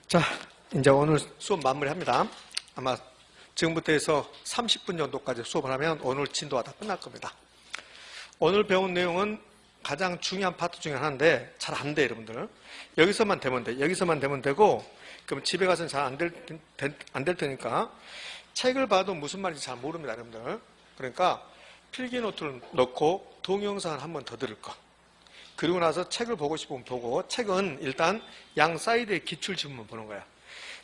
자, 이제 오늘 수업 마무리합니다. 아마 지금부터 해서 30분 정도까지 수업을 하면 오늘 진도가 다 끝날 겁니다. 오늘 배운 내용은 가장 중요한 파트 중에 하나인데 잘 안 돼, 여러분들. 여기서만 되면 돼. 여기서만 되면 되고, 그럼 집에 가서는 잘 안 될 테니까 책을 봐도 무슨 말인지 잘 모릅니다, 여러분들. 그러니까 필기 노트를 넣고 동영상을 한 번 더 들을 거. 그리고 나서 책을 보고 싶으면 보고, 책은 일단 양 사이드에 기출 지문만 보는 거야.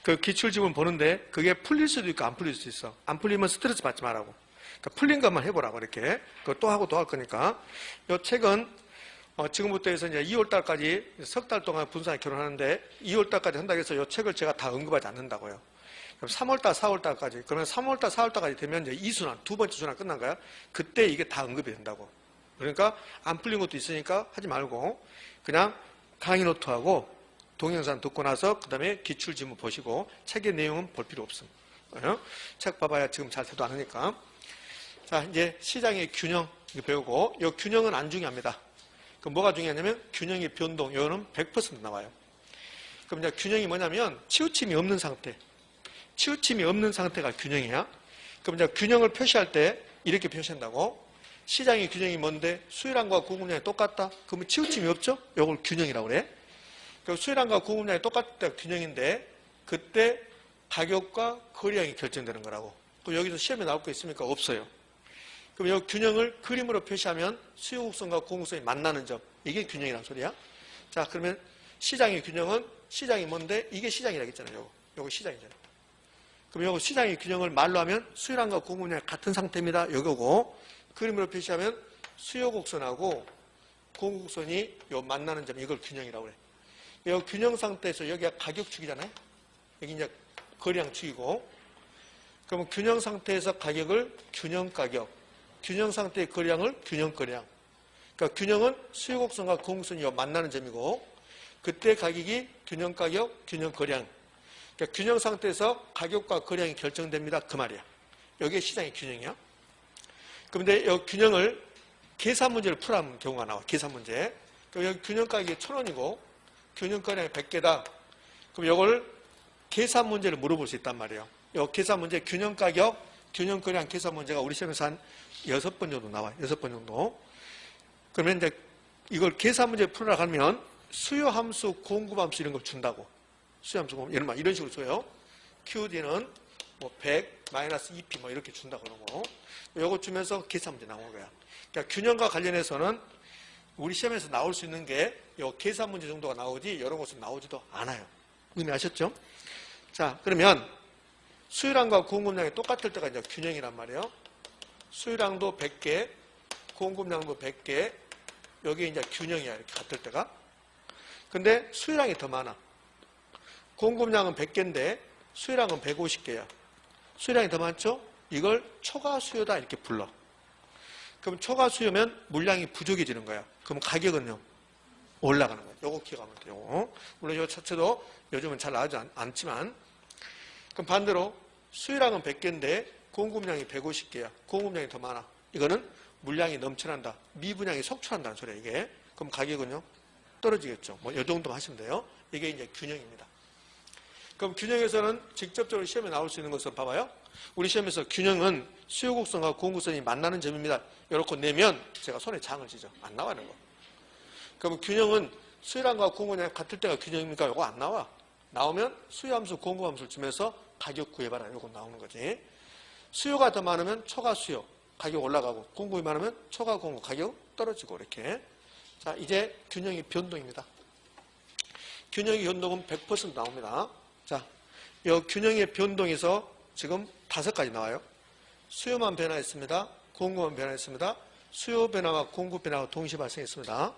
그 기출 지문 보는데 그게 풀릴 수도 있고 안 풀릴 수도 있어. 안 풀리면 스트레스 받지 말라고. 그러니까 풀린 것만 해보라고, 이렇게. 그거 또 하고 또 할 거니까. 이 책은 지금부터 해서 이제 2월달까지 석 달 동안 분산에 결혼하는데 2월달까지 한다고 해서 이 책을 제가 다 언급하지 않는다고요. 그럼 3월달, 4월달까지. 그러면 3월달, 4월달까지 되면 이제 2순환, 두 번째 순환 끝난 거야. 그때 이게 다 언급이 된다고. 그러니까 안 풀린 것도 있으니까 하지 말고 그냥 강의 노트하고 동영상 듣고 나서 그 다음에 기출지문 보시고 책의 내용은 볼 필요 없음. 책 봐봐야 지금 잘 돼도 않으니까. 자, 이제 시장의 균형 배우고, 이 균형은 안 중요합니다. 그럼 뭐가 중요하냐면 균형의 변동, 이거는 100% 나와요. 그럼 이제 균형이 뭐냐면 치우침이 없는 상태. 치우침이 없는 상태가 균형이야. 그럼 이제 균형을 표시할 때 이렇게 표시한다고. 시장의 균형이 뭔데? 수요량과 공급량이 똑같다? 그러면 치우침이 없죠? 이걸 균형이라고 그래. 그럼 수요량과 공급량이 똑같을 때가 균형인데 그때 가격과 거래량이 결정되는 거라고. 그럼 여기서 시험에 나올 거 있습니까? 없어요. 그럼 이 균형을 그림으로 표시하면 수요 곡선과 공급선이 만나는 점, 이게 균형이란 소리야. 자, 그러면 시장의 균형은 시장이 뭔데? 이게 시장이라고 했잖아요. 요거 시장이잖아요. 그럼 요거 시장의 균형을 말로 하면 수요량과 공급량이 같은 상태입니다. 요거고, 그림으로 표시하면 수요 곡선하고 공급선이 요 만나는 점, 이걸 균형이라고 그래. 이 균형 상태에서 여기가 가격축이잖아요. 여기 이제 거래량 축이고, 그러면 균형 상태에서 가격을 균형 가격, 균형 상태의 거래량을 균형 거래량. 그러니까 균형은 수요 곡선과 공급선이 만나는 점이고, 그때 가격이 균형 가격, 균형 거래량. 그러니까 균형 상태에서 가격과 거래량이 결정됩니다. 그 말이야. 여기에 시장의 균형이야. 그런데 이 균형을 계산 문제를 풀어하는 경우가 나와. 계산 문제. 그럼 여기 균형 가격이 1,000원이고 균형 거래량이 100개다. 그럼 이걸 계산 문제를 물어볼 수 있단 말이에요. 이 계산 문제, 균형 가격, 균형 거래량 계산 문제가 우리 시험에서 한 6번 정도 나와요. 6번 정도. 그러면 이제 이걸 계산 문제 풀으라 하면 수요 함수, 공급 함수 이런 걸 준다고. 수요 함수, 공급, 이런 식으로 줘요. QD는 뭐 100, 마이너스 2P 뭐 이렇게 준다고 그러고. 요거 주면서 계산 문제 나오는 거야. 그러니까 균형과 관련해서는 우리 시험에서 나올 수 있는 게 요 계산 문제 정도가 나오지 여러 곳은 나오지도 않아요. 의미 아셨죠? 자, 그러면 수요량과 공급량이 똑같을 때가 이제 균형이란 말이에요. 수요량도 100개, 공급량도 100개, 여기 이제 균형이야, 이렇게 같을 때가. 근데 수요량이 더 많아. 공급량은 100개인데 수요량은 150개야. 수요량이 더 많죠? 이걸 초과 수요다 이렇게 불러. 그럼 초과 수요면 물량이 부족해지는 거야. 그럼 가격은요? 올라가는 거야. 요거 기억하면 돼요. 물론 요 자체도 요즘은 잘 나오지 않지만. 그럼 반대로 수요량은 100개인데 공급량이 150개야. 공급량이 더 많아. 이거는 물량이 넘쳐난다. 미분양이 속출한다는 소리야, 이게. 그럼 가격은요? 떨어지겠죠. 뭐 요 정도만 하시면 돼요. 이게 이제 균형입니다. 그럼 균형에서는 직접적으로 시험에 나올 수 있는 것을 봐봐요. 우리 시험에서 균형은 수요 곡선과 공급선이 만나는 점입니다. 이렇게 내면 제가 손에 장을 지죠. 안 나와는 거. 그럼 균형은 수요량과 공급량이 같을 때가 균형입니까? 이거 안 나와. 나오면 수요함수, 공급함수를 주면서 가격 구해봐라. 이거 나오는 거지. 수요가 더 많으면 초과 수요, 가격 올라가고, 공급이 많으면 초과 공급, 가격 떨어지고, 이렇게. 자, 이제 균형의 변동입니다. 균형의 변동은 100% 나옵니다. 자, 이 균형의 변동에서 지금 5가지 나와요. 수요만 변화했습니다. 공급만 변화했습니다. 수요 변화와 공급 변화가 동시에 발생했습니다.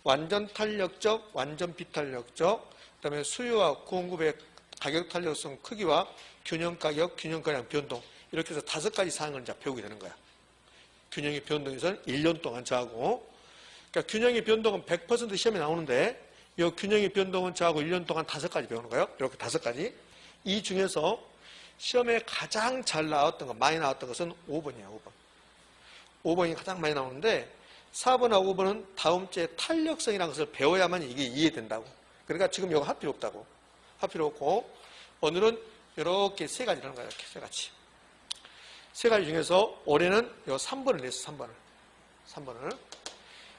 완전 탄력적, 완전 비탄력적, 그 다음에 수요와 공급의 가격 탄력성 크기와 균형 가격, 균형 거래량 변동, 이렇게 해서 5가지 사항을 이제 배우게 되는 거야. 균형의 변동에서는 1년 동안 저하고, 그러니까 균형의 변동은 100% 시험에 나오는데 이 균형의 변동은 저하고 1년 동안 5가지 배우는 거예요. 이렇게 5가지. 이 중에서 시험에 가장 잘 나왔던 거, 많이 나왔던 것은 5번이에요. 5번. 5번이 가장 많이 나오는데 4번하고 5번은 다음 주에 탄력성이라는 것을 배워야만 이게 이해된다고. 그러니까 지금 이거 할 필요 없다고. 할 필요 없고, 오늘은 이렇게 세 가지라는 거예요. 이렇게 세 가지. 세 가지 중에서 올해는 요 3번을 냈어, 3번을.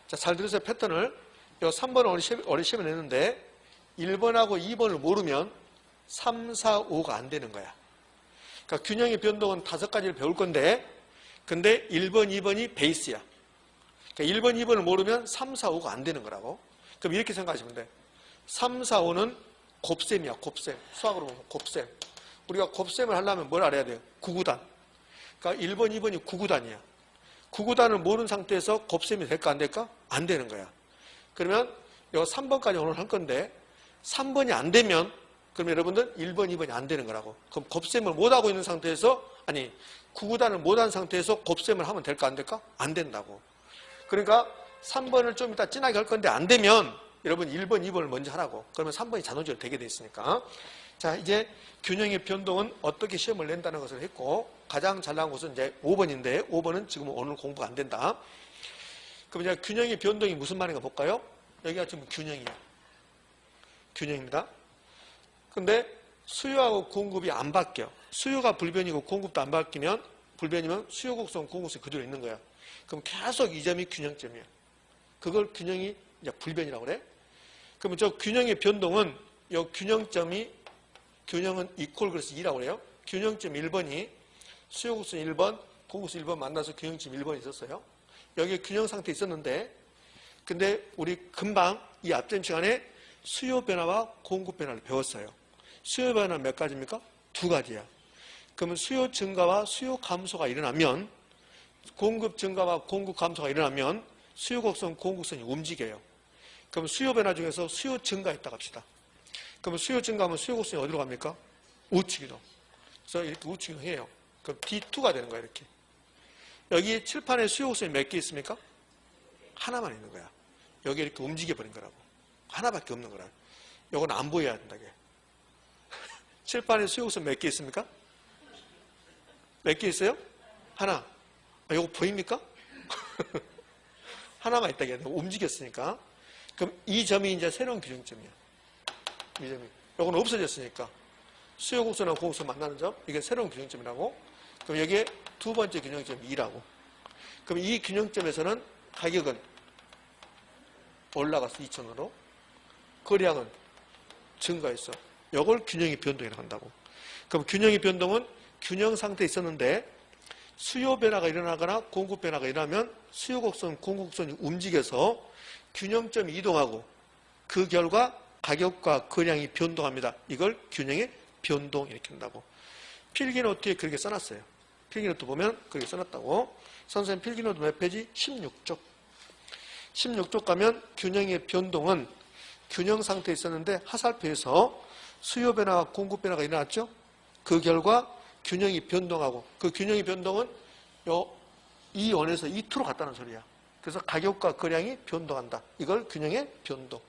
자, 잘 들으세요, 패턴을. 요 3번을 올해 시험에 냈는데, 1번하고 2번을 모르면 3, 4, 5가 안 되는 거야. 그러니까 균형의 변동은 5가지를 배울 건데, 근데 1번, 2번이 베이스야. 그러니까 1번, 2번을 모르면 3, 4, 5가 안 되는 거라고. 그럼 이렇게 생각하시면 돼. 3, 4, 5는 곱셈이야, 곱셈. 수학으로 보면 곱셈. 우리가 곱셈을 하려면 뭘 알아야 돼요? 구구단. 그러니까 1번, 2번이 구구단이야. 구구단을 모르는 상태에서 곱셈이 될까 안 될까? 안 되는 거야. 그러면 요 3번까지 오늘 할 건데 3번이 안 되면 그럼 여러분들 1번, 2번이 안 되는 거라고. 그럼 곱셈을 못하고 있는 상태에서 구구단을 못한 상태에서 곱셈을 하면 될까 안 될까? 안 된다고. 그러니까 3번을 좀 이따 진하게 할 건데 안 되면 여러분 1번, 2번을 먼저 하라고. 그러면 3번이 자동적으로 되게 돼 있으니까. 자, 이제 균형의 변동은 어떻게 시험을 낸다는 것을 했고 가장 잘 나온 것은 이제 5번인데 5번은 지금 오늘 공부가 안 된다. 그럼 이제 균형의 변동이 무슨 말인가 볼까요? 여기가 지금 균형이에요. 균형입니다. 근데 수요하고 공급이 안 바뀌어. 수요가 불변이고 공급도 안 바뀌면 불변이면 수요 곡선, 공급선이 그대로 있는 거야. 그럼 계속 이 점이 균형점이야. 그걸 균형이 이제 불변이라고 그래. 그러면 저 균형의 변동은 이 균형은 이퀄 그래서 2라고 그래요. 균형점 1번이 수요 곡선 1번, 공급선 1번 만나서 균형점 1번이 있었어요. 여기에 균형 상태에 있었는데 근데 우리 금방 이 앞전 시간에 수요 변화와 공급 변화를 배웠어요. 수요 변화는 몇 가지입니까? 2가지야. 그러면 수요 증가와 수요 감소가 일어나면 공급 증가와 공급 감소가 일어나면 수요 곡선, 공급선이 움직여요. 그럼 수요 변화 중에서 수요 증가했다 합시다. 그러면 수요 증가하면 수요 곡선이 어디로 갑니까? 우측 이동. 그래서 이렇게 우측 이동해요. 그럼 D2가 되는 거야, 이렇게. 여기 칠판에 수요 곡선이 몇 개 있습니까? 하나만 있는 거야. 여기 이렇게 움직여버린 거라고. 하나밖에 없는 거라. 요건 안 보여야 된다, 이게. 칠판에 수요 곡선 몇 개 있습니까? 몇 개 있어요? 하나. 아, 요거 보입니까? 하나만 있다, 이게. 움직였으니까. 그럼 이 점이 이제 새로운 균형점이야. 이 점이. 요건 없어졌으니까. 수요 곡선하고 공급선 만나는 점, 이게 새로운 균형점이라고. 그럼 여기에 두 번째 균형점이 2라고. 그럼 이 균형점에서는 가격은 올라가서 2,000으로, 거래량은 증가했어. 이걸 균형의 변동이라고 한다고. 그럼 균형의 변동은 균형 상태에 있었는데 수요 변화가 일어나거나 공급 변화가 일어나면 수요 곡선, 공급 곡선이 움직여서 균형점이 이동하고 그 결과 가격과 거래량이 변동합니다. 이걸 균형의 변동 이렇게 한다고. 필기노트에 그렇게 써놨어요. 필기노트 보면 그렇게 써놨다고. 선생님 필기노트 몇 페이지? 16쪽. 16쪽 가면 균형의 변동은 균형 상태에 있었는데 하살표에서 수요 변화와 공급 변화가 일어났죠. 그 결과 균형이 변동하고 그 균형의 변동은 이 원에서 이 투로 갔다는 소리야. 그래서 가격과 거래량이 변동한다. 이걸 균형의 변동.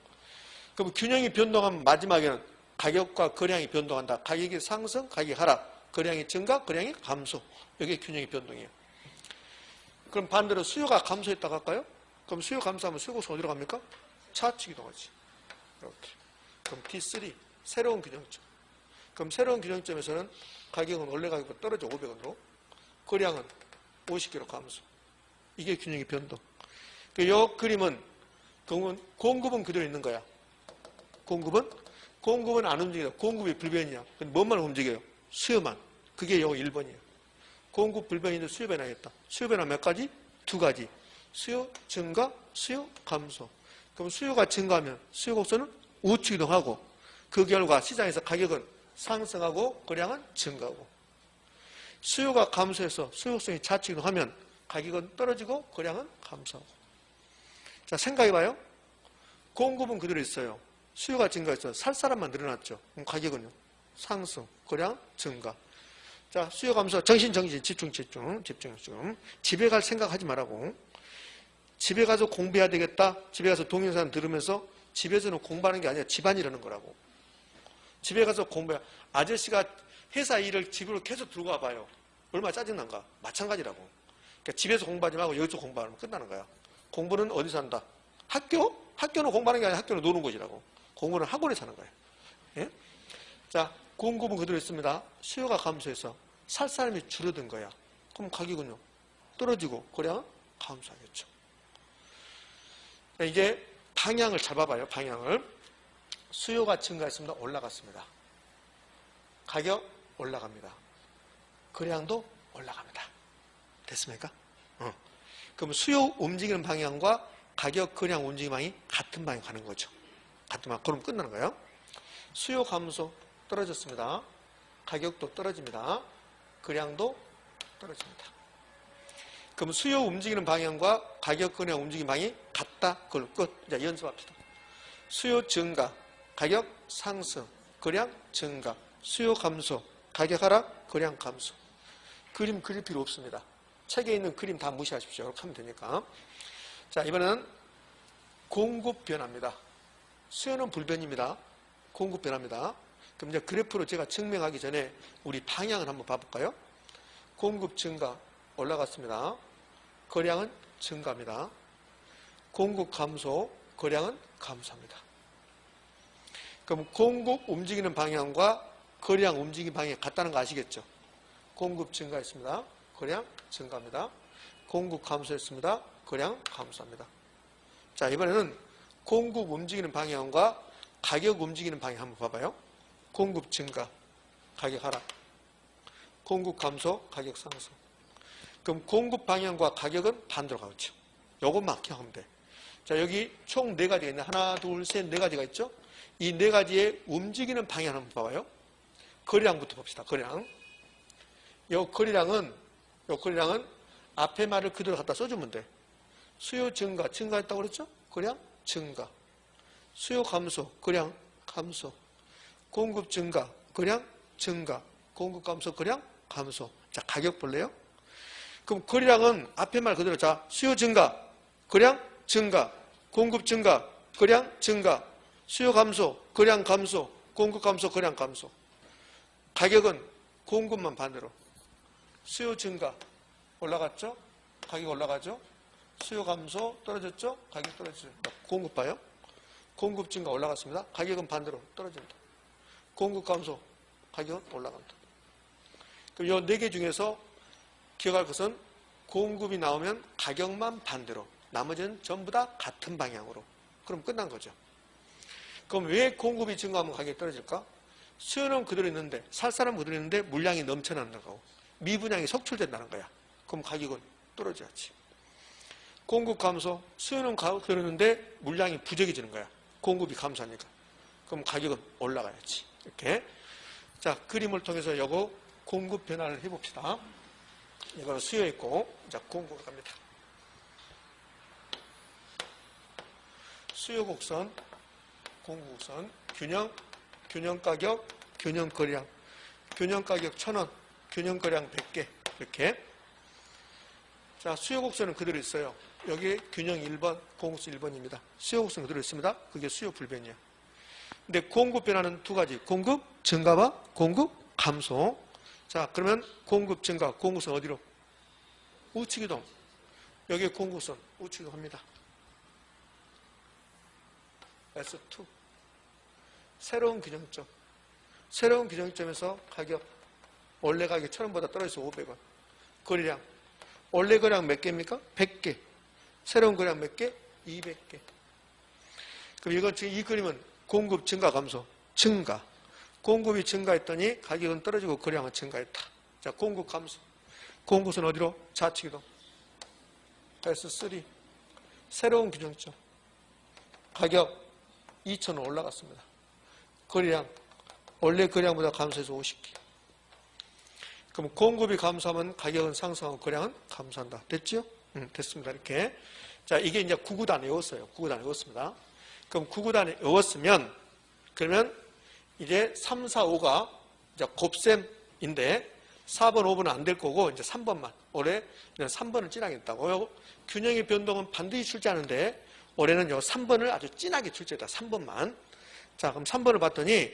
그럼 균형이 변동하면 마지막에는 가격과 거래량이 변동한다. 가격이 상승, 가격이 하락, 거래량이 증가, 거래량이 감소. 이게 균형의 변동이에요. 그럼 반대로 수요가 감소했다고 할까요? 그럼 수요 감소하면 수요 곡선 어디로 갑니까? 차측 이동하지. 이렇게. 그럼 T3 새로운 균형점. 그럼 새로운 균형점에서는 가격은 원래 가격보다 떨어져 500원으로, 거래량은 50kg 감소. 이게 균형의 변동. 이 그림은 공급은 그대로 있는 거야. 공급은 안 움직여. 공급이 불변이야. 근데 뭐만 움직여요? 수요만. 그게 요거 1번이에요. 공급 불변인데 수요 변화겠다. 수요 변화 몇 가지? 2가지. 수요 증가, 수요 감소. 그럼 수요가 증가하면 수요 곡선은 우측 이동하고 그 결과 시장에서 가격은 상승하고 거래량은 증가하고, 수요가 감소해서 수요 곡선이 좌측 이동하면 가격은 떨어지고 거래량은 감소하고. 자, 생각해봐요. 공급은 그대로 있어요. 수요가 증가했어요. 살 사람만 늘어났죠. 그럼 가격은요? 상승, 거래량 증가. 자, 수요 감소, 정신, 집중. 집에 갈 생각하지 말라고. 집에 가서 공부해야 되겠다. 집에 가서 동영상 들으면서 집에서는 공부하는 게 아니라 집안일 하는 거라고. 집에 가서 공부해. 아저씨가 회사 일을 집으로 계속 들고 와봐요. 얼마나 짜증난가. 마찬가지라고. 그러니까 집에서 공부하지 말고 여기서 공부하면 끝나는 거야. 공부는 어디서 한다? 학교? 학교는 공부하는 게 아니라 학교는 노는 곳이라고. 공부는 학원에서 하는 거야. 예? 자, 공급은 그대로 있습니다. 수요가 감소해서 살 사람이 줄어든 거야. 그럼 가격은요? 떨어지고 거래량은 감소하겠죠. 이제 방향을 잡아봐요. 방향을. 수요가 증가했습니다. 올라갔습니다. 가격 올라갑니다. 거래량도 올라갑니다. 됐습니까? 그럼 수요 움직이는 방향과 가격 거래량 움직이는 방향이 같은 방향 가는 거죠. 같은 방향. 그럼 끝나는 거예요. 수요 감소 떨어졌습니다. 가격도 떨어집니다. 거래량도 떨어집니다. 그럼 수요 움직이는 방향과 가격 거래량 움직이는 방향이 같다. 그걸 끝. 이제 연습합시다. 수요 증가, 가격 상승, 거래량 증가, 수요 감소, 가격 하락, 거래량 감소. 그림 그릴 필요 없습니다. 책에 있는 그림 다 무시하십시오. 이렇게 하면 되니까. 자, 이번에는 공급 변화입니다. 수요는 불변입니다. 공급 변화입니다. 그럼 이제 그래프로 제가 증명하기 전에 우리 방향을 한번 봐볼까요? 공급 증가 올라갔습니다. 거래량은 증가합니다. 공급 감소, 거래량은 감소합니다. 그럼 공급 움직이는 방향과 거래량 움직이는 방향이 같다는 거 아시겠죠? 공급 증가했습니다. 거래량 증가합니다. 공급 감소했습니다. 거래량 감소합니다. 자, 이번에는 공급 움직이는 방향과 가격 움직이는 방향 한번 봐봐요. 공급 증가, 가격 하락. 공급 감소, 가격 상승. 그럼 공급 방향과 가격은 반대로 가겠죠. 요것만 기억하면 돼. 자, 여기 총 4가지가 있네. 하나, 둘, 셋, 4가지가 있죠. 이 4가지의 움직이는 방향 한번 봐봐요. 거래량부터 봅시다. 거래량. 요 거래량은 앞에 말을 그대로 갖다 써주면 돼. 수요 증가, 증가했다고 그랬죠? 거래량 증가. 수요 감소, 거래량 감소. 공급 증가, 거래량 증가. 공급 감소, 거래량 감소. 자, 가격 볼래요? 그럼 거래량은 앞에 말 그대로. 자, 수요 증가, 거래량 증가. 공급 증가, 거래량 증가. 수요 감소, 거래량 감소. 공급 감소, 거래량 감소. 가격은 공급만 반대로. 수요 증가 올라갔죠? 가격 올라가죠? 수요 감소 떨어졌죠? 가격 떨어지죠? 공급 봐요. 공급 증가 올라갔습니다. 가격은 반대로 떨어집니다. 공급 감소, 가격은 올라갑니다. 그럼 이 4개 중에서 기억할 것은 공급이 나오면 가격만 반대로, 나머지는 전부 다 같은 방향으로. 그럼 끝난 거죠. 그럼 왜 공급이 증가하면 가격이 떨어질까? 수요는 그대로 있는데, 살 사람은 그대로 있는데 물량이 넘쳐난다고. 미분양이 속출된다는 거야. 그럼 가격은 떨어져야지. 공급 감소, 수요는 그대로 있는데 물량이 부족해지는 거야. 공급이 감소하니까. 그럼 가격은 올라가야지. 이렇게. 자, 그림을 통해서 요거 공급 변화를 해봅시다. 이거는 수요 있고, 자, 공급으로 갑니다. 수요 곡선, 공급 곡선, 균형 가격, 균형 거래량. 균형 가격 1,000원, 균형 거래량 100개. 이렇게. 자, 수요 곡선은 그대로 있어요. 여기 균형 1번, 공급수 1번입니다. 수요 곡선 그대로 있습니다. 그게 수요 불변이야. 근데 공급 변화는 2가지. 공급 증가와 공급 감소. 자, 그러면 공급 증가, 공급선 어디로? 우측 이동. 여기에 공급선 우측 이동합니다. S2. 새로운 규정점. 새로운 규정점에서 가격. 원래 가격 1,000원보다 떨어져서 500원. 거래량. 원래 거래량 몇 개입니까? 100개. 새로운 거래량 몇 개? 200개. 그럼 이거 지금 이 그림은 공급 증가 감소. 증가. 공급이 증가했더니 가격은 떨어지고 거래량은 증가했다. 자, 공급 감소. 공급은 어디로? 좌측 이동. S3. 새로운 규정점. 가격 2,000원 올라갔습니다. 거래량. 원래 거래량보다 감소해서 50개. 그럼 공급이 감소하면 가격은 상승하고 거래량은 감소한다. 됐죠? 됐습니다. 이렇게. 자, 이게 이제 9구단 외웠어요. 9구단 외웠습니다. 그럼 9구단 외웠으면, 그러면 이제 3, 4, 5가 이제 곱셈인데 4번, 5번은 안 될 거고 이제 3번만. 올해 3번을 진하게 했다고. 균형의 변동은 반드시 출제하는데 올해는 요 3번을 아주 진하게 출제했다. 3번만. 자, 그럼 3번을 봤더니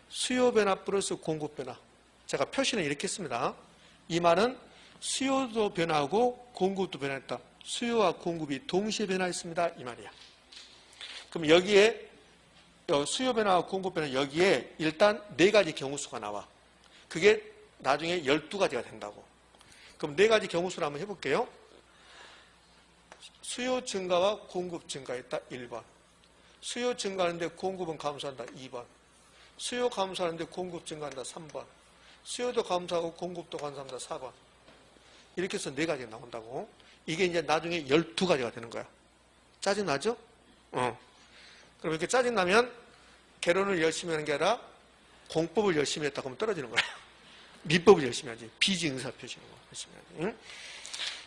수요 변화 플러스 공급 변화. 제가 표시는 이렇게 했습니다. 이 말은 수요도 변화하고 공급도 변화했다. 수요와 공급이 동시에 변화했습니다. 이 말이야. 그럼 여기에 수요 변화와 공급 변화 여기에 일단 4가지 경우수가 나와. 그게 나중에 12가지가 된다고. 그럼 4가지 경우수를 한번 해볼게요. 수요 증가와 공급 증가했다. 1번. 수요 증가하는데 공급은 감소한다. 2번. 수요 감소하는데 공급 증가한다. 3번. 수요도 감소하고 공급도 감소한다. 4번. 이렇게 해서 4가지가 나온다고. 이게 이제 나중에 12가지가 되는 거야. 짜증나죠? 그럼 이렇게 짜증나면 개론을 열심히 하는 게 아니라 공법을 열심히 했다 그러면 떨어지는 거야. 미법을 열심히 하지. 비지응사 표시는 거 열심히 하지. 응?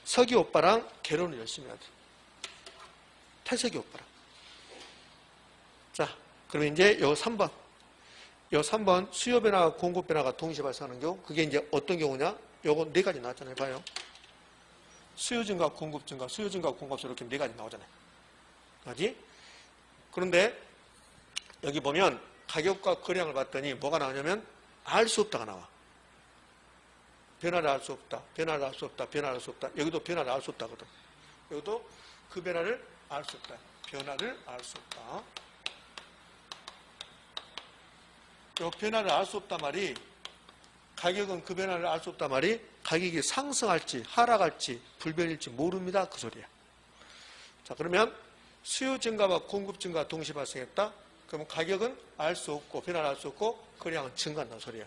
석이 오빠랑 개론을 열심히 하지. 태석이 오빠랑. 자, 그러면 이제 요 3번. 요 3번 수요 변화와 공급 변화가 동시에 발생하는 경우. 그게 이제 어떤 경우냐? 요거 4가지 나왔잖아요. 봐요. 수요 증가, 공급 증가, 수요 증가, 공급 이렇게 4가지 나오잖아요. 맞지? 그런데 여기 보면 가격과 거래량을 봤더니 뭐가 나오냐면 알 수 없다가 나와. 변화를 알 수 없다. 변화를 알 수 없다. 변화를 알 수 없다. 여기도 변화를 알 수 없다거든. 여기도 그 변화를 알 수 없다. 변화를 알 수 없다. 이 변화를 알 수 없다 말이 가격은 그 변화를 알 수 없다 말이 가격이 상승할지 하락할지 불변일지 모릅니다. 그 소리야. 자, 그러면 수요 증가와 공급 증가 동시에 발생했다. 그러면 가격은 알 수 없고 변화를 알 수 없고 거래량은 증가한다는 소리야.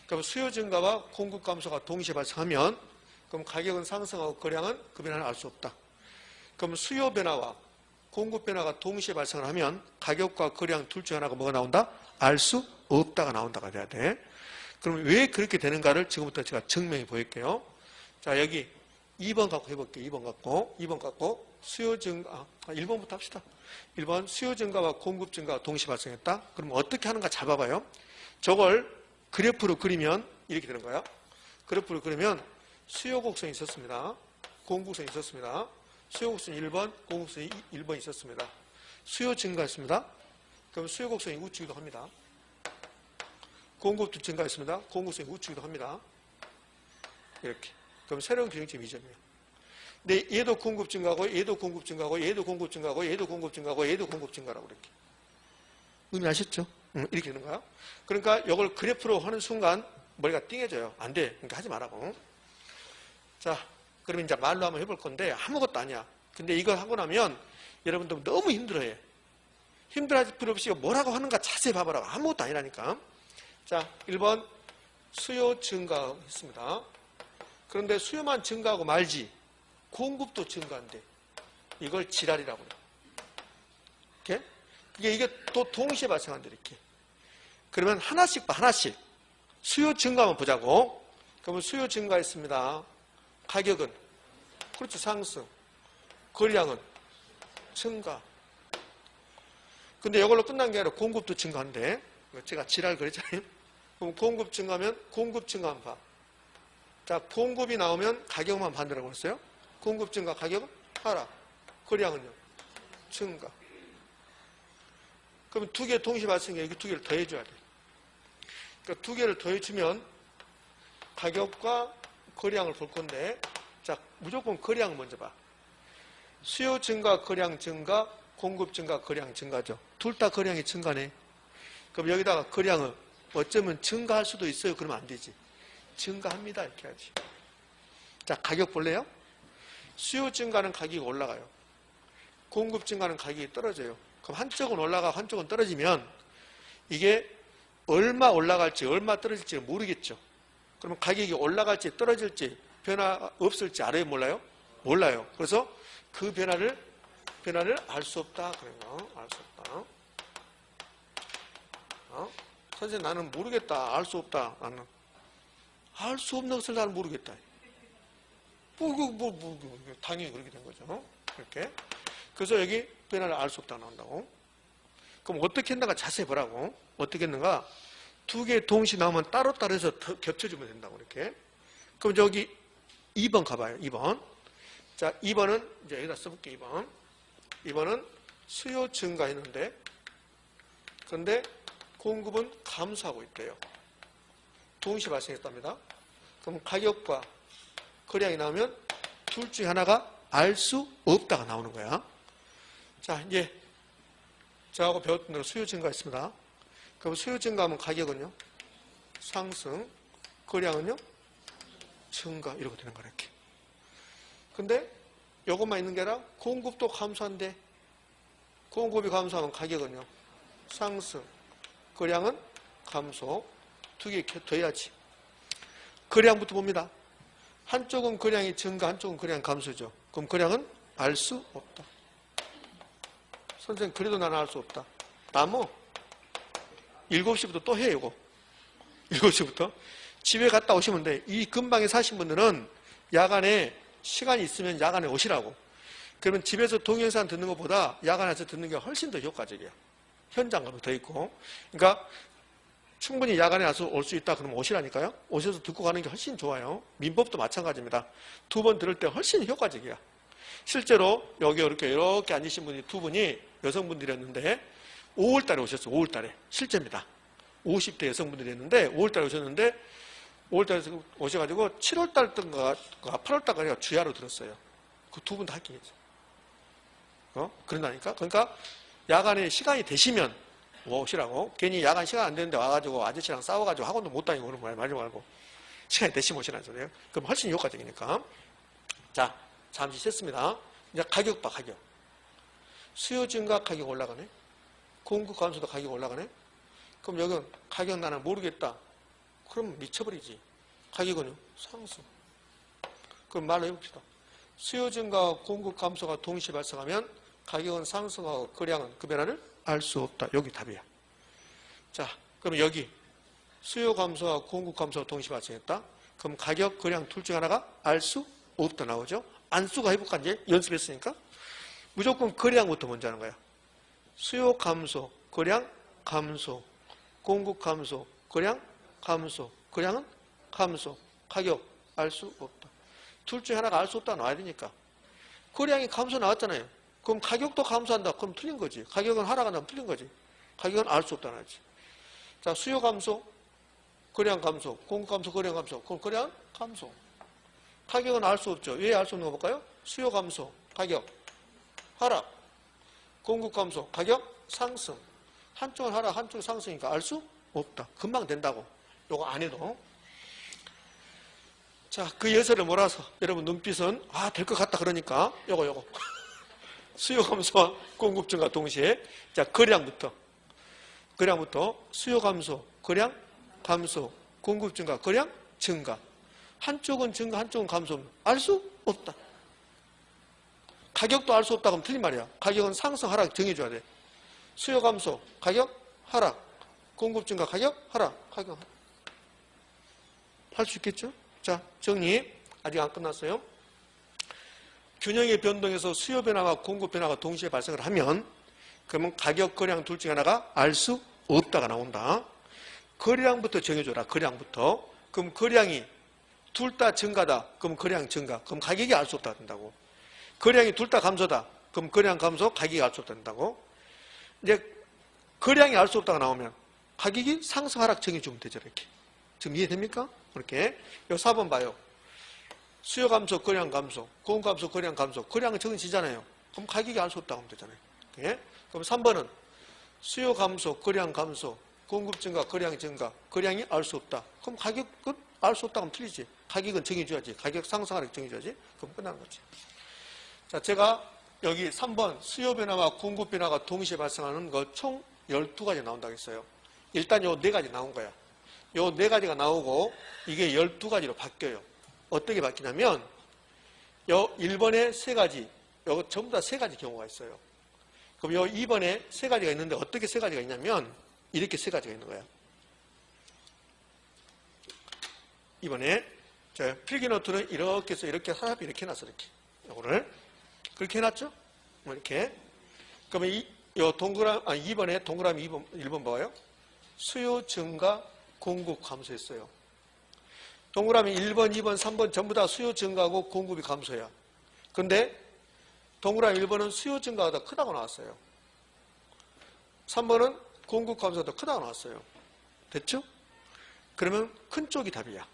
그럼 수요 증가와 공급 감소가 동시에 발생하면 그럼 가격은 상승하고 거래량은 그 변화를 알 수 없다. 그럼 수요 변화와 공급 변화가 동시에 발생을 하면 가격과 거래량 둘 중 하나가 뭐가 나온다? 알 수 없다가 나온다가 돼야 돼. 그럼 왜 그렇게 되는가를 지금부터 제가 증명해 보일게요. 자, 여기 2번 갖고 해볼게요. 2번 갖고 수요 증가, 1번부터 합시다. 1번 수요 증가와 공급 증가가 동시에 발생했다. 그럼 어떻게 하는가 잘 봐봐요. 저걸 그래프로 그리면 이렇게 되는 거야. 그래프로 그리면 수요 곡선이 있었습니다. 공급선이 있었습니다. 수요 곡선이 1번, 공급선이 1번 있었습니다. 수요 증가했습니다. 그럼 수요 곡선이 우측이기도 합니다. 공급도 증가했습니다. 공급선이 우측이기도 합니다. 이렇게. 그럼 새로운 균형점 2점이에요. 근데 얘도 공급 증가하고 얘도 공급 증가하고 얘도 공급 증가하고 얘도 공급 증가하고 얘도 공급 증가라고 이렇게. 의미 아셨죠? 이렇게 되는 거야. 그러니까 이걸 그래프로 하는 순간 머리가 띵해져요. 안 돼. 그러니까 하지 말라고. 자, 그러면 이제 말로 한번 해볼 건데 아무것도 아니야. 근데 이거 하고 나면 여러분들 너무 힘들어해. 힘들어할 필요 없이 뭐라고 하는가 자세히 봐보라고. 아무것도 아니라니까. 자, 1번 수요 증가했습니다. 그런데 수요만 증가하고 말지 공급도 증가한대. 이걸 지랄이라고 그래. 이렇게? 이게 또 동시에 발생한대 이렇게. 그러면 하나씩 봐. 하나씩. 수요 증가만 보자고. 그러면 수요 증가했습니다. 가격은 그렇죠. 상승. 거래량은 증가. 근데 이걸로 끝난 게 아니라 공급도 증가한대. 제가 지랄 그랬잖아요. 그럼 공급 증가하면 공급 증가만 봐. 자, 공급이 나오면 가격만 반대라고 했어요. 공급 증가, 가격은 하락. 거래량은요? 증가. 그럼 두 개 동시에 발생해. 여기 두 개를 더해줘야 돼. 그러니까 두 개를 더해주면 가격과 거래량을 볼 건데, 자, 무조건 거래량을 먼저 봐. 수요 증가, 거래량 증가, 공급 증가, 거래량 증가죠. 둘 다 거래량이 증가네. 그럼 여기다가 거래량은 어쩌면 증가할 수도 있어요. 그러면 안 되지. 증가합니다. 이렇게 하지. 자, 가격 볼래요? 수요 증가는 가격이 올라가요. 공급 증가는 가격이 떨어져요. 그럼 한쪽은 올라가고 한쪽은 떨어지면 이게 얼마 올라갈지 얼마 떨어질지 모르겠죠. 그러면 가격이 올라갈지 떨어질지 변화 없을지 알아요? 몰라요? 몰라요. 그래서 그 변화를 알 수 없다. 그래요. 알 수 없다. 선생님 나는 모르겠다. 알 수 없다. 나는 알 수 없는 것을 나는 모르겠다. 당연히 그렇게 된 거죠. 이렇게. 그래서 여기 변화를 알 수 없다 나온다고. 그럼 어떻게 했는가 자세히 보라고. 어떻게 했는가? 두 개 동시에 나오면 따로따로 해서 겹쳐주면 된다고 이렇게. 그럼 저기 2번 가봐요. 2번. 자, 2번은 이제 여기다 써볼게요. 2번. 2번은 수요 증가했는데 그런데 공급은 감소하고 있대요. 동시에 발생했답니다. 그럼 가격과 거래량이 나오면 둘 중에 하나가 알 수 없다가 나오는 거야. 자, 이제 저하고 배웠던 대로 수요 증가했습니다. 그럼 수요 증가하면 가격은요? 상승, 거래량은요? 증가, 이렇게 되는 거라 이렇게. 근데 이것만 있는 게 아니라 공급도 감소한데 공급이 감소하면 가격은요? 상승, 거래량은 감소. 두 개 더해야지. 거래량부터 봅니다. 한쪽은 거래량이 증가, 한쪽은 거래량 감소죠. 그럼 거래량은 알 수 없다. 선생님 그래도 나는 알 수 없다. 나뭐 7시부터 또 해요, 이거. 7시부터. 집에 갔다 오시면 돼. 이 근방에 사신 분들은 야간에 시간이 있으면 야간에 오시라고. 그러면 집에서 동영상 듣는 것보다 야간에서 듣는 게 훨씬 더 효과적이야. 현장감이 더 있고. 그러니까 충분히 야간에 와서 올 수 있다 그러면 오시라니까요. 오셔서 듣고 가는 게 훨씬 좋아요. 민법도 마찬가지입니다. 2번 들을 때 훨씬 효과적이야. 실제로 여기 이렇게 앉으신 분이 2분이 여성분들이었는데 5월달에 오셨어요. 5월달에. 실제입니다. 50대 여성분들이었는데 5월달에 오셨는데 5월달에 오셔가지고 7월달인가 8월달까지 주야로 들었어요. 그 2분 다 합격했어요. 그런다니까. 그러니까 야간에 시간이 되시면 오시라고. 괜히 야간 시간 안 되는데 와가지고 아저씨랑 싸워가지고 학원도 못 다니고 그런 말 말지 말고 시간이 되시면 오시라는 소리예요. 그럼 훨씬 효과적이니까. 자, 잠시 쉬었습니다. 이제 가격 봐, 가격. 수요 증가 가격 올라가네. 공급 감소도 가격 올라가네. 그럼 여기는 가격 나는 모르겠다. 그럼 미쳐버리지. 가격은요? 상승. 그럼 말로 해봅시다. 수요 증가와 공급 감소가 동시에 발생하면 가격은 상승하고 거래량은 그 변화를 알 수 없다. 여기 답이야. 자, 그럼 여기 수요 감소와 공급 감소가 동시에 발생했다. 그럼 가격, 거래량 둘 중 하나가 알 수 없다 나오죠. 안수가 해볼까 이제 연습했으니까. 무조건 거래량부터 먼저 하는 거야. 수요 감소, 거래량 감소, 공급 감소, 거래량 감소, 거래량은 감소, 가격 알 수 없다. 둘 중에 하나가 알 수 없다 나와야 되니까. 거래량이 감소 나왔잖아요. 그럼 가격도 감소한다. 그럼 틀린 거지. 가격은 하락한다면 틀린 거지. 가격은 알 수 없다 나지. 자, 수요 감소, 거래량 감소, 공급 감소, 거래량 감소. 그럼 거래량 감소. 가격은 알 수 없죠. 왜 알 수 없는 거 볼까요? 수요 감소, 가격 하락, 공급 감소, 가격 상승. 한쪽은 하락, 한쪽은 상승이니까 알 수 없다. 금방 된다고. 요거 안 해도. 자, 그 예설을 몰아서 여러분 눈빛은 될 것 같다 그러니까 요거 수요 감소와 공급 증가 동시에 자, 거래량부터 수요 감소, 거래량 감소, 공급 증가, 거래량 증가. 한쪽은 증가, 한쪽은 감소. 알 수 없다. 가격도 알 수 없다 그러면 틀린 말이야. 가격은 상승, 하락 정해줘야 돼. 수요 감소, 가격 하락, 공급 증가, 가격 하락, 가격 하락. 할 수 있겠죠? 자, 정리. 아직 안 끝났어요. 균형의 변동에서 수요 변화와 공급 변화가 동시에 발생을 하면 그러면 가격, 거래량 둘 중에 하나가 알 수 없다가 나온다. 거래량부터 정해줘라. 거래량부터. 그럼 거래량이 둘 다 증가다. 그럼 거래량 증가. 그럼 가격이 알 수 없다 된다고. 거래량이 둘 다 감소다. 그럼 거래량 감소, 가격이 알 수 없다 된다고. 이제 거래량이 알 수 없다가 나오면 가격이 상승, 하락 정해주면 되죠. 이렇게. 지금 이해됩니까? 이렇게. 요 4번 봐요. 수요 감소, 거래량 감소, 공급 감소, 거래량 감소. 거래량은 정해지잖아요. 그럼 가격이 알 수 없다고 하면 되잖아요. 예? 그럼 3번은 수요 감소, 거래량 감소, 공급 증가, 거래량 증가. 거래량이 알 수 없다. 그럼 가격은 알 수 없다고 하면 틀리지. 가격은 정해줘야지. 가격 상승, 하락 정해줘야지. 그럼 끝나는 거지. 자, 제가 여기 3번 수요 변화와 공급 변화가 동시에 발생하는 거 총 12가지 나온다고 했어요. 일단 요 4가지 나온 거야. 요 4가지가 나오고 이게 12가지로 바뀌어요. 어떻게 바뀌냐면 요 1번에 3가지, 요 전부 다 3가지 경우가 있어요. 그럼 요 2번에 3가지가 있는데 어떻게 3가지가 있냐면 이렇게 3가지가 있는 거야. 2번에 자, 필기노트는 이렇게 해서 이렇게 하나 이렇게 해놨어. 이렇게. 요거를 그렇게 해놨죠? 이렇게. 그러면 요 동그라미 2번에 동그라미 1번 봐요. 수요 증가, 공급 감소했어요. 동그라미 1번, 2번, 3번 전부 다 수요 증가하고 공급이 감소야. 그런데 동그라미 1번은 수요 증가가 더 크다고 나왔어요. 3번은 공급 감소가 더 크다고 나왔어요. 됐죠? 그러면 큰 쪽이 답이야.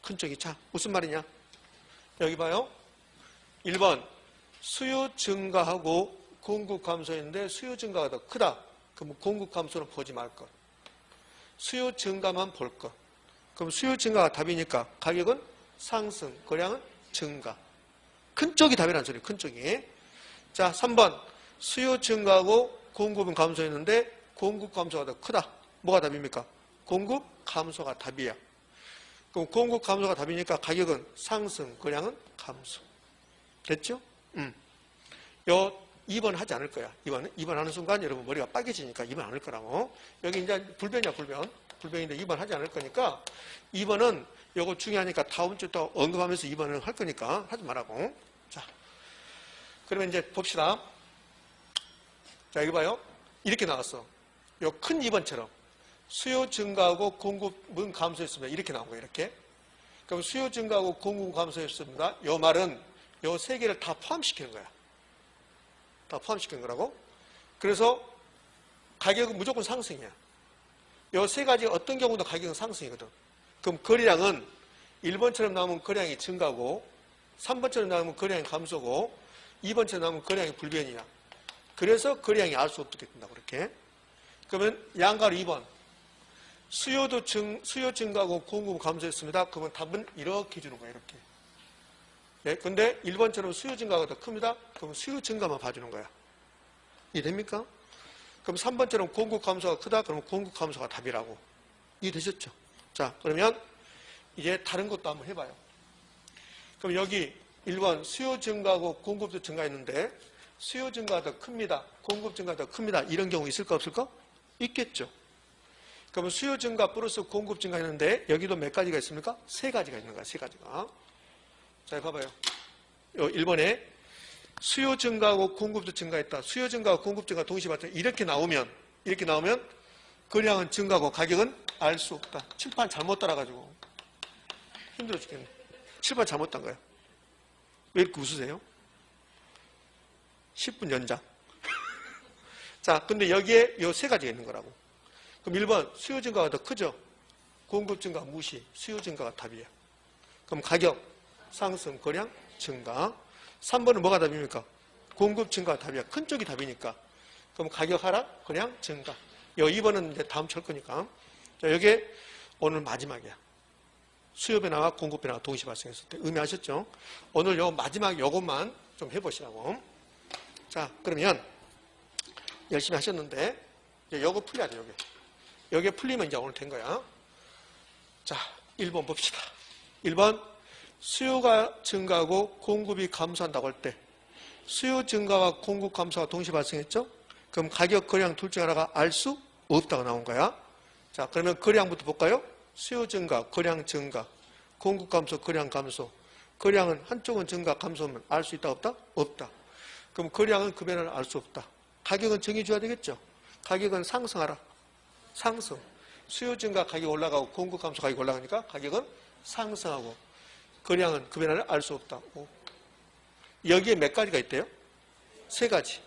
큰 쪽이. 자, 무슨 말이냐? 여기 봐요. 1번 수요 증가하고 공급 감소했는데 수요 증가가 더 크다. 그럼 공급 감소는 보지 말 것. 수요 증가만 볼 것. 그럼 수요 증가가 답이니까 가격은 상승, 거래량은 증가. 큰 쪽이 답이라는 소리예요. 큰 쪽이. 자, 3번. 수요 증가하고 공급은 감소했는데 공급 감소가 더 크다. 뭐가 답입니까? 공급 감소가 답이야. 그럼 공급 감소가 답이니까 가격은 상승, 거래량은 감소. 됐죠? 요 2번 하지 않을 거야. 2번 하는 순간 여러분 머리가 빨개지니까 2번 안 할 거라고. 여기 이제 불변이야, 불변. 불변인데 2번 하지 않을 거니까 2번은 요거 중요하니까 다음 주 또 언급하면서 2번을 할 거니까 하지 말라고. 자, 그러면 이제 봅시다. 자, 이거 봐요. 이렇게 나왔어. 요 큰 2번처럼 수요 증가하고 공급은 감소했습니다. 이렇게 나온 거예요. 이렇게. 그럼 수요 증가하고 공급은 감소했습니다. 요 말은 요 세 개를 다 포함시키는 거야. 다 포함시키는 거라고. 그래서 가격은 무조건 상승이야. 요 세 가지 어떤 경우도 가격은 상승이거든. 그럼 거래량은 1번처럼 나오면 거래량이 증가고 3번처럼 나오면 거래량이 감소고 2번처럼 나오면 거래량이 불변이야. 그래서 거래량이 알 수 없게 된다고 그렇게. 그러면 양가로 2번. 수요 증가하고 공급은 감소했습니다. 그러면 답은 이렇게 주는 거야. 이렇게. 네, 근데 1번처럼 수요 증가가 더 큽니다. 그럼 수요 증가만 봐주는 거야. 이해됩니까? 그럼 3번처럼 공급 감소가 크다. 그러면 공급 감소가 답이라고. 이해되셨죠? 자, 그러면 이제 다른 것도 한번 해봐요. 그럼 여기 1번 수요 증가하고 공급도 증가했는데 수요 증가가 더 큽니다. 공급 증가가 더 큽니다. 이런 경우 있을까 없을까? 있겠죠. 그러면 수요 증가 플러스 공급 증가했는데 여기도 몇 가지가 있습니까? 세 가지가 있는 거야. 세 가지가. 자, 봐봐요. 1번에 수요 증가하고 공급도 증가했다. 수요 증가하고 공급 증가 동시에 발생. 이렇게 나오면 거래량은 증가하고 가격은 알 수 없다. 칠판 잘못 따라가지고 힘들어 죽겠네. 칠판 잘못 딴 거야. 왜 이렇게 웃으세요? 10분 연장. 자, 근데 여기에 요 세 가지가 있는 거라고. 그럼 1번 수요 증가가 더 크죠? 공급 증가 무시. 수요 증가가 답이야. 그럼 가격 상승, 거래량 증가. 3번은 뭐가 답입니까? 공급 증가가 답이야. 큰 쪽이 답이니까. 그럼 가격 하락, 거래량 증가. 요 2번은 이제 다음 철 거니까. 자, 여기에 오늘 마지막이야. 수요 변화와 공급 변화가 동시에 발생했을 때. 의미하셨죠? 오늘 요 마지막 요것만 좀 해보시라고. 자, 그러면 열심히 하셨는데 이제 요거 풀려야 돼. 여기 풀리면 이제 오늘 된 거야. 자, 1번 봅시다. 1번 수요가 증가하고 공급이 감소한다고 할 때 수요 증가와 공급 감소가 동시에 발생했죠? 그럼 가격, 거래량 둘 중 하나가 알 수 없다고 나온 거야. 자, 그러면 거래량부터 볼까요? 수요 증가, 거래량 증가, 공급 감소, 거래량 감소. 거래량은 한쪽은 증가, 감소하면 알 수 있다, 없다? 없다. 그럼 거래량은 그 변화를 알 수 없다. 가격은 정해줘야 되겠죠? 가격은 상승하라. 상승. 수요 증가 가격이 올라가고 공급 감소 가격이 올라가니까 가격은 상승하고 거래량은 그 변화를 알 수 없다. 여기에 몇 가지가 있대요? 세 가지.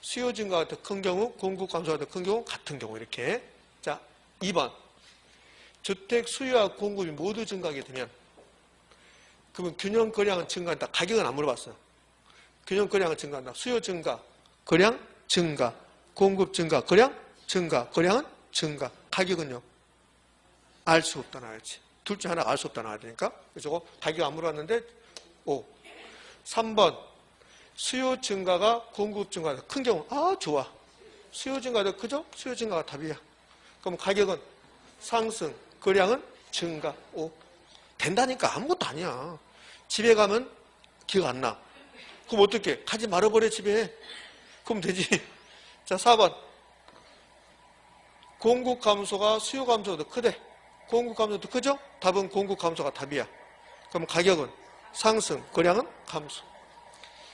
수요 증가가 더 큰 경우, 공급 감소가 더 큰 경우, 같은 경우 이렇게. 자, 2번. 주택 수요와 공급이 모두 증가하게 되면 그러면 균형 거래량은 증가한다. 가격은 안 물어봤어요. 균형 거래량은 증가한다. 수요 증가, 거래량 증가, 공급 증가, 거래량 증가, 거래량은 증가. 가격은요? 알 수 없다 나와야지. 둘 중 하나 알 수 없다 나와야 되니까. 그래서 가격 안 물어봤는데 5. 3번. 수요 증가가 공급 증가가 큰 경우. 아, 좋아. 수요 증가가 더 크죠? 수요 증가가 답이야. 그럼 가격은 상승, 거래량은 증가. 5. 된다니까 아무것도 아니야. 집에 가면 기억 안 나. 그럼 어떻게? 가지 말아버려 집에. 그럼 되지. 자, 4번. 공급 감소가 수요 감소가 더 크대. 공급 감소가 더 크죠? 답은 공급 감소가 답이야. 그럼 가격은 상승, 거래량은 감소.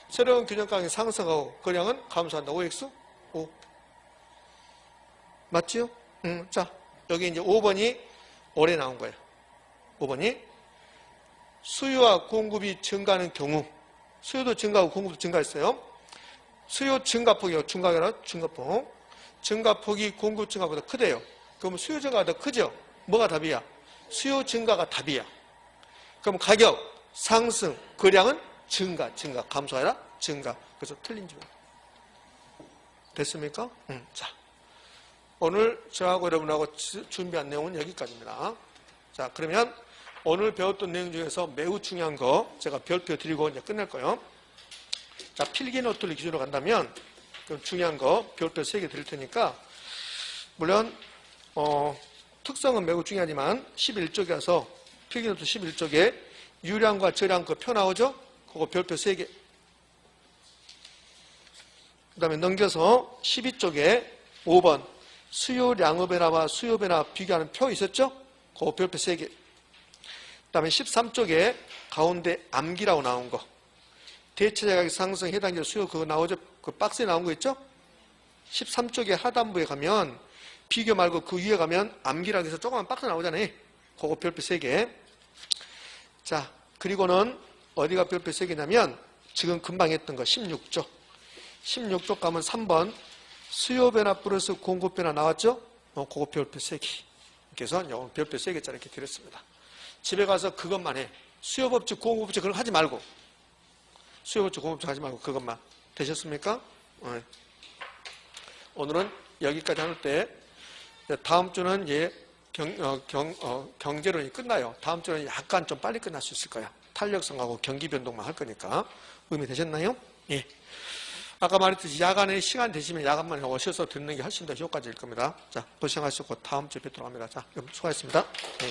새로운 균형 가격이 상승하고 거래량은 감소한다. OX? 5. 맞지요? 자, 여기 이제 5번이 올해 나온 거예요. 5번이 수요와 공급이 증가하는 경우, 수요도 증가하고 공급도 증가했어요. 수요 증가폭이요. 증가가 아니라 증가폭. 증가폭이 공급 증가보다 크대요. 그럼 수요 증가가 더 크죠? 뭐가 답이야? 수요 증가가 답이야. 그럼 가격 상승, 거래량은 증가, 감소 아니라 증가. 그래서 틀린 줄. 됐습니까? 자, 오늘 저하고 여러분하고 준비한 내용은 여기까지입니다. 자, 그러면 오늘 배웠던 내용 중에서 매우 중요한 거 제가 별표 드리고 이제 끝낼 거예요. 자, 필기 노트를 기준으로 간다면 그럼 중요한 거 별표 3개 드릴 테니까 물론 특성은 매우 중요하지만 11쪽이라서 필기 노트 11쪽에 유량과 저량 그 표 나오죠? 그거 별표 3개. 그 다음에 넘겨서 12쪽에 5번 수요량의 변화와 수요 변화 비교하는 표 있었죠? 그거 별표 3개. 그 다음에 13쪽에 가운데 암기라고 나온 거. 대체자가격 상승 해당될 수요 그거 나오죠? 그 박스에 나온 거 있죠? 13쪽에 하단부에 가면 비교 말고 그 위에 가면 암기라고 해서 조그만 박스 나오잖아요. 그거 별표 3개. 자, 그리고는 어디가 별표 3개냐면 지금 금방 했던 거 16쪽. 16쪽 가면 3번 수요 변화 플러스 공급 변화 나왔죠? 그거 별표 3개. 그래서 별표 3개짜리 이렇게 드렸습니다. 집에 가서 그것만 해. 수요 법칙, 공급 법칙 그런 거 하지 말고. 수요 법칙, 공급 법칙 하지 말고 그것만. 되셨습니까? 네. 오늘은 여기까지 할 때 다음 주는 경제론이 끝나요. 다음 주는 약간 좀 빨리 끝날 수 있을 거야. 탄력성하고 경기 변동만 할 거니까. 의미 되셨나요? 예. 아까 말했듯이 야간에 시간 되시면 야간만 오셔서 듣는 게 훨씬 더 효과적일 겁니다. 자, 고생하셨고 다음 주에 뵙도록 합니다. 자, 그럼 수고하셨습니다. 네.